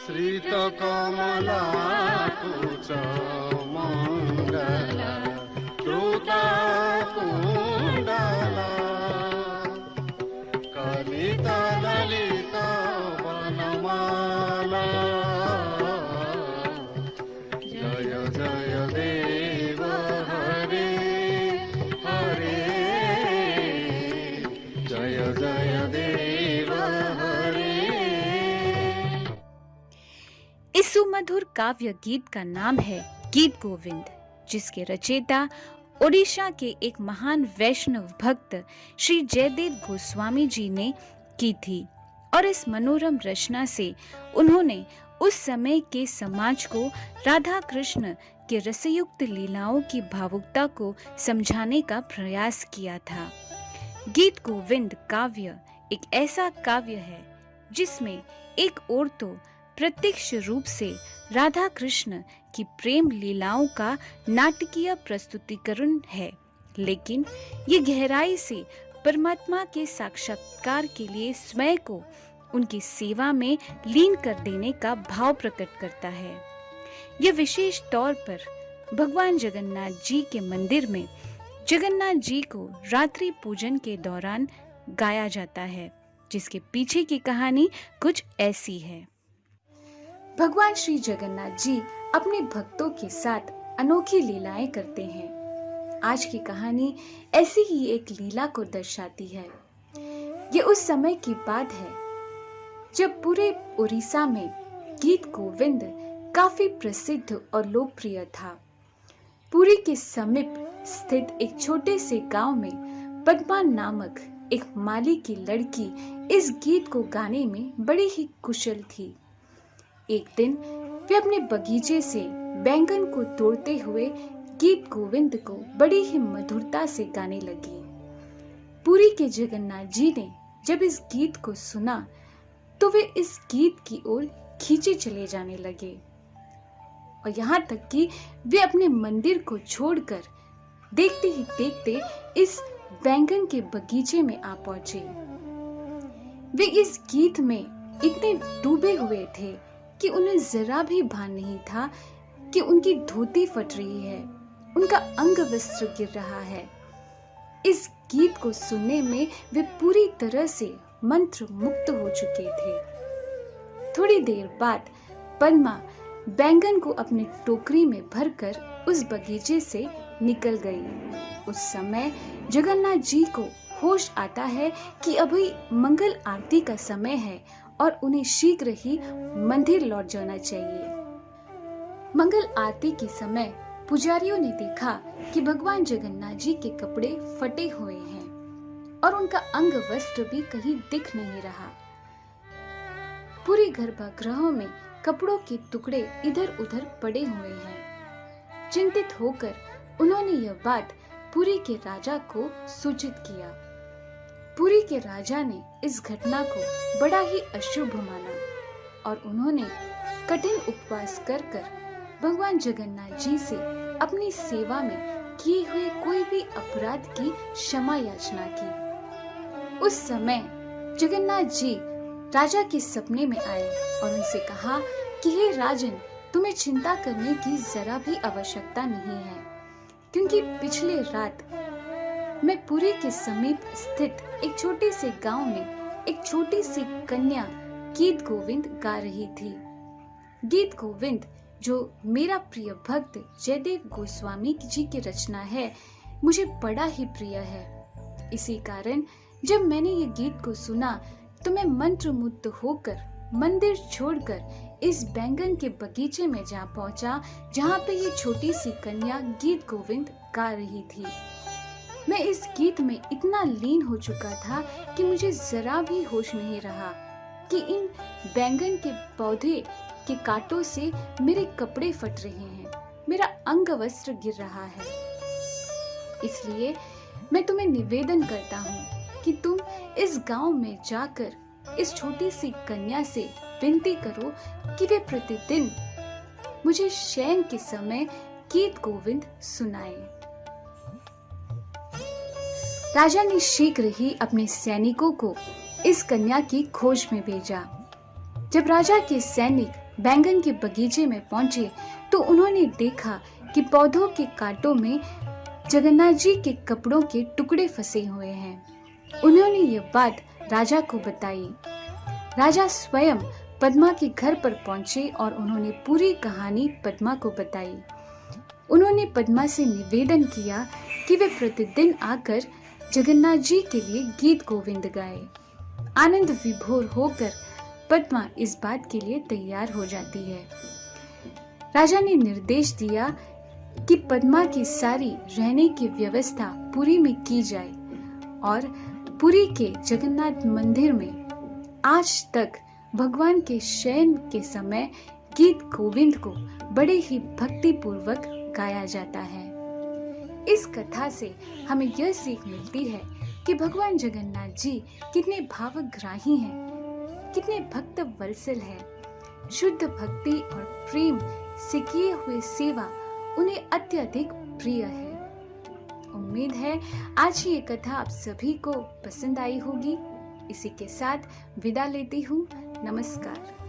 श्रीत कमला कुच मंगला द्रुता कुंडला कलित ललित वनमाला जय जय देव हरे हरे जय जय देव हरे। इस सुमधुर काव्य गीत का नाम है गीत गोविंद, जिसके रचयिता ओडिशा के एक महान वैष्णव भक्त श्री जयदेव गोस्वामी जी ने की थी। और इस मनोरम रचना से उन्होंने उस समय के समाज को राधा कृष्ण के रसयुक्त लीलाओं की भावुकता को समझाने का प्रयास किया था। गीत गोविंद काव्य एक ऐसा काव्य है जिसमें एक ओर तो प्रत्यक्ष रूप से राधा कृष्ण की प्रेम लीलाओं का नाटकीय प्रस्तुतिकरण है, लेकिन ये गहराई से परमात्मा के साक्षात्कार के लिए स्वयं को उनकी सेवा में लीन कर देने का भाव प्रकट करता है। यह विशेष तौर पर भगवान जगन्नाथ जी के मंदिर में जगन्नाथ जी को रात्रि पूजन के दौरान गाया जाता है, जिसके पीछे की कहानी कुछ ऐसी है। भगवान श्री जगन्नाथ जी अपने भक्तों के साथ अनोखी लीलाएं करते हैं। आज की कहानी ऐसी ही एक लीला को दर्शाती है। ये उस समय की बात है जब पूरे उड़ीसा में गीत गोविंद काफी प्रसिद्ध और लोकप्रिय था। पुरी के समीप स्थित एक छोटे से गांव में पद्मा नामक एक माली की लड़की इस गीत को गाने में बड़ी ही कुशल थी। एक दिन वे अपने बगीचे से बैंगन को तोड़ते हुए गीत गोविंद को बड़ी ही मधुरता से गाने लगी। पुरी के जगन्नाथ जी ने जब इस गीत को सुना तो वे इस गीत की ओर खींचे चले जाने लगे और यहाँ तक कि वे अपने मंदिर को छोड़कर देखते ही देखते इस बैंगन के बगीचे में आ पहुंचे। वे इस गीत में इतने डूबे हुए थे कि उन्हें जरा भी भान नहीं था कि उनकी धोती फट रही है, उनका अंग वस्त्र गिर रहा है। इस गीत को सुनने में वे पूरी तरह से मंत्र मुक्त हो चुके थे। थोड़ी देर बाद पद्मा बैंगन को अपनी टोकरी में भरकर उस बगीचे से निकल गई। उस समय जगन्नाथ जी को होश आता है कि अभी मंगल आरती का समय है और उन्हें शीघ्र ही मंदिर लौट जाना चाहिए। मंगल आरती के समय पुजारियों ने देखा कि भगवान जगन्नाथ जी के कपड़े फटे हुए हैं और उनका अंग वस्त्र भी कहीं दिख नहीं रहा। पूरे गर्भगृह में कपड़ों के टुकड़े इधर उधर पड़े हुए हैं। चिंतित होकर उन्होंने यह बात पुरी के राजा को सूचित किया। पुरी के राजा ने इस घटना को बड़ा ही अशुभ माना और उन्होंने कठिन उपवास कर भगवान जगन्नाथ जी से अपनी सेवा में किए हुए कोई भी अपराध की क्षमा याचना की। उस समय जगन्नाथ जी राजा के सपने में आए और उनसे कहा कि हे राजन, तुम्हें चिंता करने की जरा भी आवश्यकता नहीं है, क्योंकि पिछले रात मैं पुरी के समीप स्थित एक छोटे से गांव में एक छोटी सी कन्या गीत गोविंद गा रही थी। गीत गोविंद जो मेरा प्रिय भक्त जयदेव गोस्वामी जी की रचना है, मुझे बड़ा ही प्रिय है। इसी कारण जब मैंने ये गीत को सुना तो मैं मंत्रमुग्ध होकर मंदिर छोड़कर इस बैंगन के बगीचे में जा पहुंचा, जहाँ पे ये छोटी सी कन्या गीत गोविंद गा रही थी। मैं इस गीत में इतना लीन हो चुका था कि मुझे जरा भी होश नहीं रहा कि इन बैंगन के पौधे के कांटों से मेरे कपड़े फट रहे हैं, मेरा अंग वस्त्र गिर रहा है। इसलिए मैं तुम्हें निवेदन करता हूँ कि तुम इस गांव में जाकर इस छोटी सी कन्या से विनती करो कि वे प्रतिदिन मुझे शयन के समय गीत गोविंद सुनाए। राजा ने शीघ्र ही अपने सैनिकों को इस कन्या की खोज में भेजा। जब राजा के सैनिक बैंगन के बगीचे में पहुंचे तो उन्होंने देखा कि पौधों के कांटों में जगन्नाथ जी के कपड़ों के टुकड़े फंसे हुए हैं। उन्होंने ये बात राजा को बताई। राजा स्वयं पद्मा के घर पर पहुंचे और उन्होंने पूरी कहानी पद्मा को बताई। उन्होंने पद्मा से निवेदन किया कि वे प्रतिदिन आकर जगन्नाथ जी के लिए गीत गोविंद गाए। आनंद विभोर होकर पद्मा इस बात के लिए तैयार हो जाती है। राजा ने निर्देश दिया कि पद्मा की सारी रहने की व्यवस्था पुरी में की जाए और पुरी के जगन्नाथ मंदिर में आज तक भगवान के शयन के समय गीत गोविंद को बड़े ही भक्ति पूर्वक गाया जाता है। इस कथा से हमें यह सीख मिलती है कि भगवान जगन्नाथ जी कितने भावग्राही हैं, कितने भक्त वत्सल हैं। शुद्ध भक्ति और प्रेम से किए हुए सेवा उन्हें अत्यधिक प्रिय है। उम्मीद है आज ये कथा आप सभी को पसंद आई होगी। इसी के साथ विदा लेती हूँ। नमस्कार।